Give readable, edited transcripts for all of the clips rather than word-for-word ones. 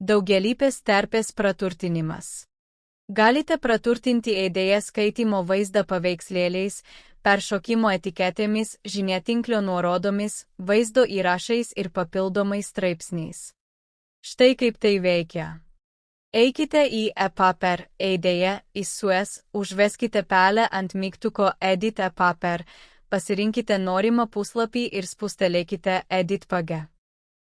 Daugialypės terpės praturtinimas. Galite praturtinti EIDEA skaitymo vaizdą paveikslėliais, peršokimo etiketėmis, žiniatinklio nuorodomis, vaizdo įrašais ir papildomais straipsniais. Štai kaip tai veikia. Eikite į ePaper, EIDEA, į Suez, užveskite pelę ant mygtuko Edit ePaper, pasirinkite norimą puslapį ir spustelėkite Edit page.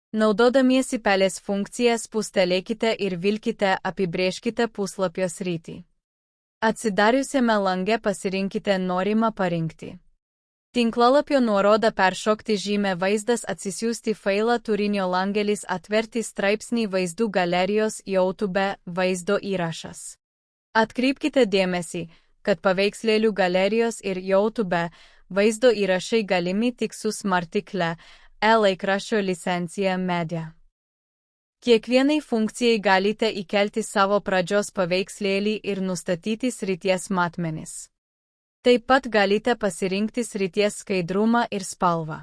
Naudodamiesi pelės funkciją spustelėkite ir vilkite apibrėžkite puslapio sritį. Atsidariusiame lange pasirinkite norimą parinkti. Tinklalapio nuoroda peršokti žymę vaizdas atsisiųsti failą turinio langelis atverti straipsnį vaizdų galerijos YouTube vaizdo įrašas. Atkreipkite dėmesį, kad paveikslėlių galerijos ir YouTube vaizdo įrašai galimi tik su smartikle e-laikraščio licencija Media. Kiekvienai funkcijai galite įkelti savo pradžios paveikslėlį ir nustatyti srities matmenis. Taip pat galite pasirinkti srities skaidrumą ir spalvą.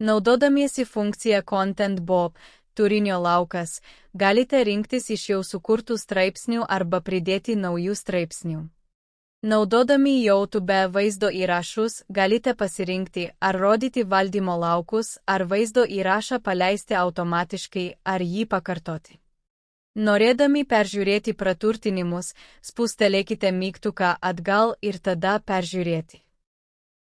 Naudodamiesi funkciją Content Bob, turinio laukas, galite rinktis iš jau sukurtų straipsnių arba pridėti naujų straipsnių. Naudodami YouTube vaizdo įrašus galite pasirinkti, ar rodyti valdymo laukus, ar vaizdo įrašą paleisti automatiškai, ar jį pakartoti. Norėdami peržiūrėti praturtinimus, spustelėkite mygtuką atgal ir tada peržiūrėti.